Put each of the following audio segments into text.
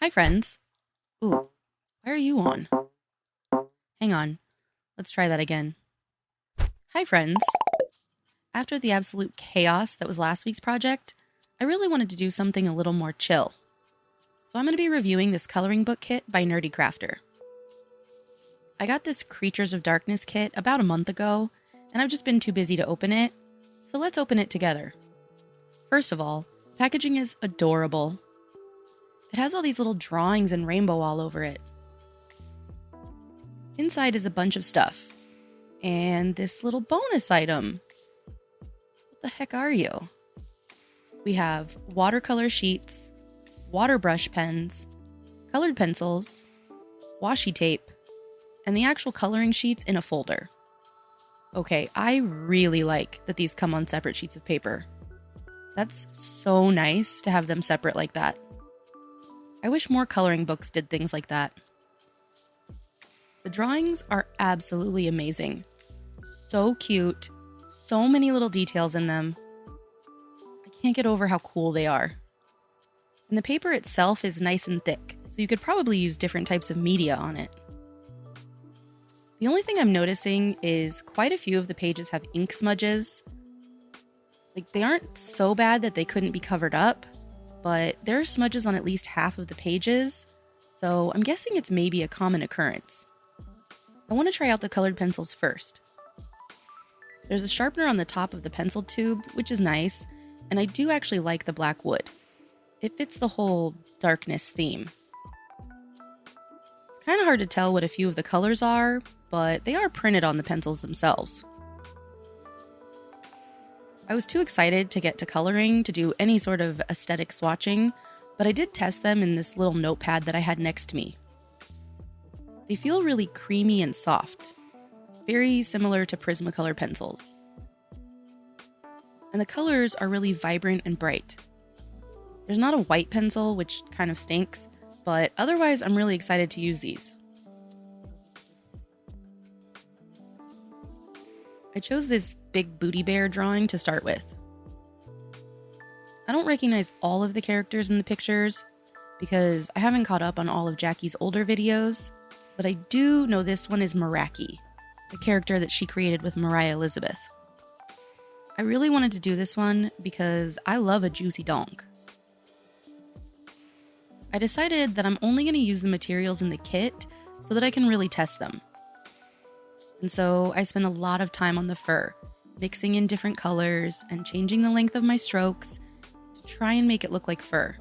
Hi, friends. Ooh, why are you on? Hang on. Let's try that again. Hi, friends. After the absolute chaos that was last week's project, I really wanted to do something a little more chill. So I'm going to be reviewing this coloring book kit by NerdECrafter. I got this Creatures of Darkness kit about a month ago, and I've just been too busy to open it, so let's open it together. First of all, packaging is adorable. It has all these little drawings and rainbow all over it. Inside is a bunch of stuff. And this little bonus item. What the heck are you? We have watercolor sheets, water brush pens, colored pencils, washi tape, and the actual coloring sheets in a folder. Okay, I really like that these come on separate sheets of paper. That's so nice to have them separate like that. I wish more coloring books did things like that. The drawings are absolutely amazing. So cute, so many little details in them. I can't get over how cool they are. And the paper itself is nice and thick, so you could probably use different types of media on it. The only thing I'm noticing is quite a few of the pages have ink smudges. They aren't so bad that they couldn't be covered up, but there are smudges on at least half of the pages, so I'm guessing it's maybe a common occurrence. I want to try out the colored pencils first. There's a sharpener on the top of the pencil tube, which is nice, and I do actually like the black wood. It fits the whole darkness theme. It's kind of hard to tell what a few of the colors are, but they are printed on the pencils themselves. I was too excited to get to coloring to do any sort of aesthetic swatching, but I did test them in this little notepad that I had next to me. They feel really creamy and soft, very similar to Prismacolor pencils. And the colors are really vibrant and bright. There's not a white pencil, which kind of stinks, but otherwise I'm really excited to use these. I chose this big booty bear drawing to start with. I don't recognize all of the characters in the pictures because I haven't caught up on all of Jackie's older videos, but I do know this one is Meraki, the character that she created with Mariah Elizabeth. I really wanted to do this one because I love a juicy donk. I decided that I'm only going to use the materials in the kit so that I can really test them. And so I spent a lot of time on the fur, mixing in different colors and changing the length of my strokes to try and make it look like fur.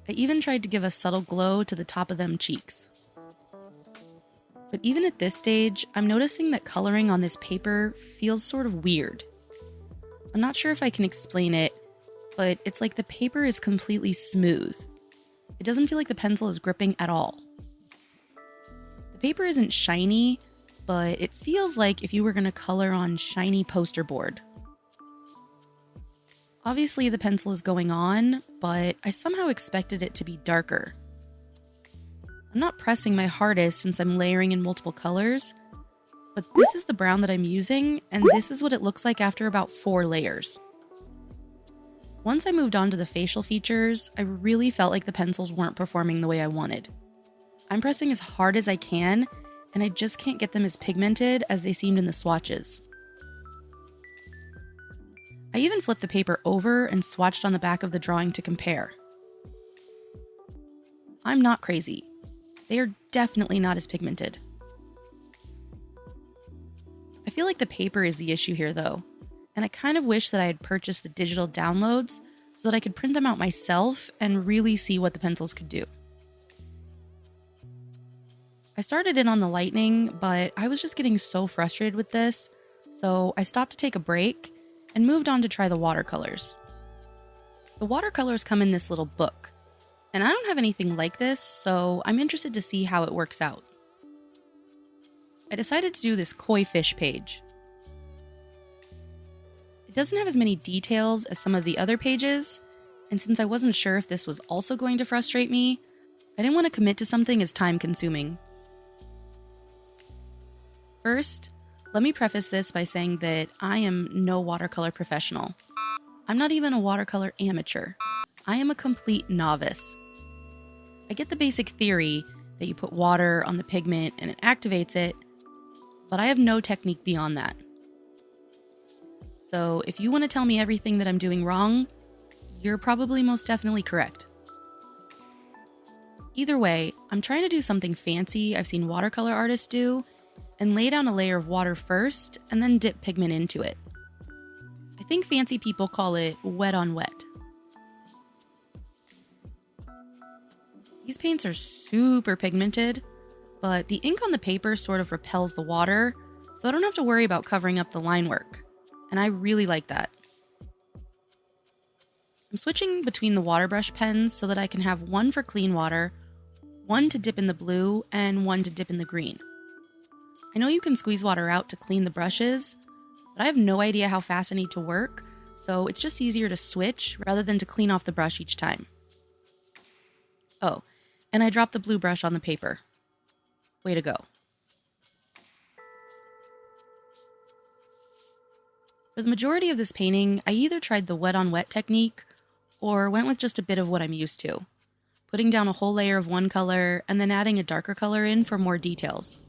I even tried to give a subtle glow to the top of them cheeks. But even at this stage, I'm noticing that coloring on this paper feels sort of weird. I'm not sure if I can explain it, but it's like the paper is completely smooth. It doesn't feel like the pencil is gripping at all. The paper isn't shiny, but it feels like if you were going to color on shiny poster board. Obviously the pencil is going on, but I somehow expected it to be darker. I'm not pressing my hardest since I'm layering in multiple colors, but this is the brown that I'm using, and this is what it looks like after about 4 layers. Once I moved on to the facial features, I really felt like the pencils weren't performing the way I wanted. I'm pressing as hard as I can, and I just can't get them as pigmented as they seemed in the swatches. I even flipped the paper over and swatched on the back of the drawing to compare. I'm not crazy. They are definitely not as pigmented. I feel like the paper is the issue here though, and I kind of wish that I had purchased the digital downloads so that I could print them out myself and really see what the pencils could do. I started in on the lightning, but I was just getting so frustrated with this, so I stopped to take a break and moved on to try the watercolors. The watercolors come in this little book, and I don't have anything like this, so I'm interested to see how it works out. I decided to do this koi fish page. It doesn't have as many details as some of the other pages, and since I wasn't sure if this was also going to frustrate me, I didn't want to commit to something as time-consuming. First, let me preface this by saying that I am no watercolor professional. I'm not even a watercolor amateur. I am a complete novice. I get the basic theory that you put water on the pigment and it activates it, but I have no technique beyond that. So if you want to tell me everything that I'm doing wrong, you're probably most definitely correct. Either way, I'm trying to do something fancy I've seen watercolor artists do and lay down a layer of water first and then dip pigment into it. I think fancy people call it wet on wet. These paints are super pigmented, but the ink on the paper sort of repels the water, so I don't have to worry about covering up the line work. And I really like that. I'm switching between the water brush pens so that I can have one for clean water, one to dip in the blue, and one to dip in the green. I know you can squeeze water out to clean the brushes, but I have no idea how fast I need to work, so it's just easier to switch rather than to clean off the brush each time. Oh, and I dropped the blue brush on the paper. Way to go. For the majority of this painting, I either tried the wet on wet technique or went with just a bit of what I'm used to, putting down a whole layer of one color and then adding a darker color in for more details.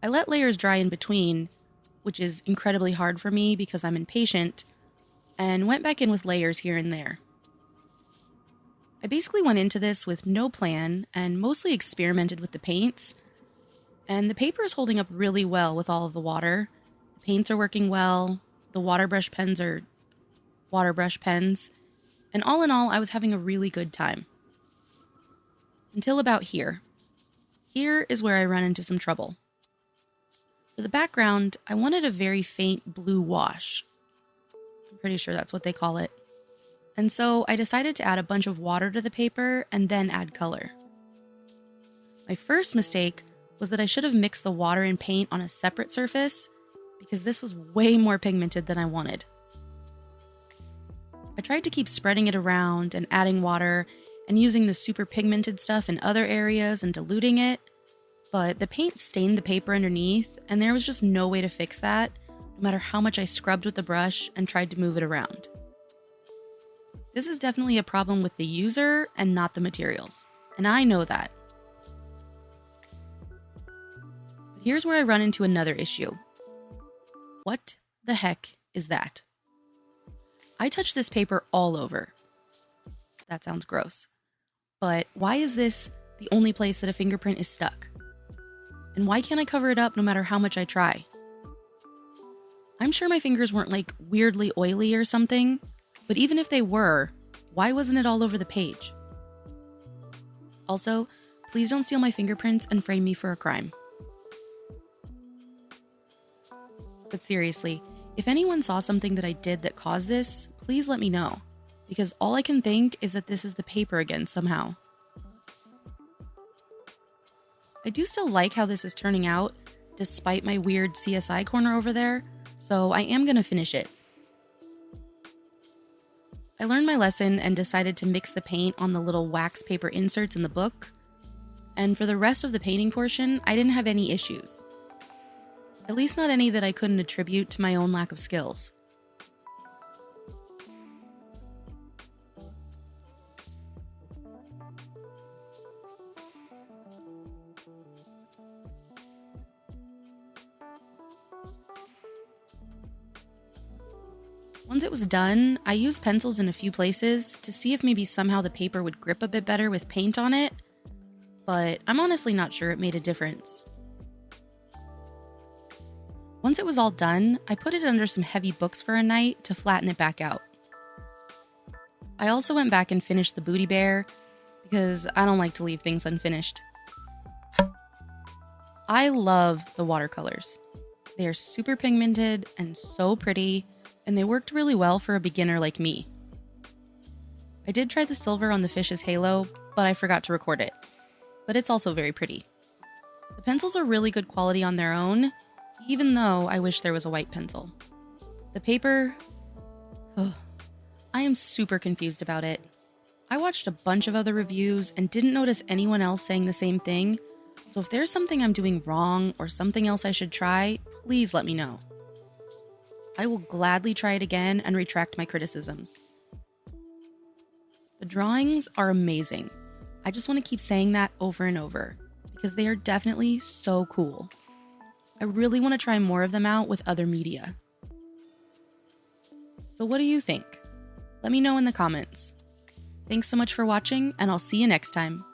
I let layers dry in between, which is incredibly hard for me because I'm impatient, and went back in with layers here and there. I basically went into this with no plan and mostly experimented with the paints, and the paper is holding up really well with all of the water. The paints are working well, the water brush pens are water brush pens, and all in all, I was having a really good time. Until about here. Here is where I run into some trouble. For the background, I wanted a very faint blue wash. I'm pretty sure that's what they call it. And so I decided to add a bunch of water to the paper and then add color. My first mistake was that I should have mixed the water and paint on a separate surface because this was way more pigmented than I wanted. I tried to keep spreading it around and adding water and using the super pigmented stuff in other areas and diluting it, but the paint stained the paper underneath and there was just no way to fix that, no matter how much I scrubbed with the brush and tried to move it around. This is definitely a problem with the user and not the materials, and I know that. But here's where I run into another issue. What the heck is that? I touched this paper all over. That sounds gross. But why is this the only place that a fingerprint is stuck? And why can't I cover it up no matter how much I try? I'm sure my fingers weren't like weirdly oily or something, but even if they were, why wasn't it all over the page? Also, please don't steal my fingerprints and frame me for a crime. But seriously, if anyone saw something that I did that caused this, please let me know, because all I can think is that this is the paper again somehow. I do still like how this is turning out, despite my weird CSI corner over there, so I am gonna finish it. I learned my lesson and decided to mix the paint on the little wax paper inserts in the book, and for the rest of the painting portion, I didn't have any issues. At least not any that I couldn't attribute to my own lack of skills. Once it was done, I used pencils in a few places to see if maybe somehow the paper would grip a bit better with paint on it, but I'm honestly not sure it made a difference. Once it was all done, I put it under some heavy books for a night to flatten it back out. I also went back and finished the booty bear, because I don't like to leave things unfinished. I love the watercolors. They are super pigmented and so pretty, and they worked really well for a beginner like me. I did try the silver on the fish's halo, but I forgot to record it. But it's also very pretty. The pencils are really good quality on their own, even though I wish there was a white pencil. The paper... I am super confused about it. I watched a bunch of other reviews and didn't notice anyone else saying the same thing, so if there's something I'm doing wrong or something else I should try, please let me know. I will gladly try it again and retract my criticisms. The drawings are amazing. I just want to keep saying that over and over because they are definitely so cool. I really want to try more of them out with other media. So what do you think? Let me know in the comments. Thanks so much for watching, and I'll see you next time.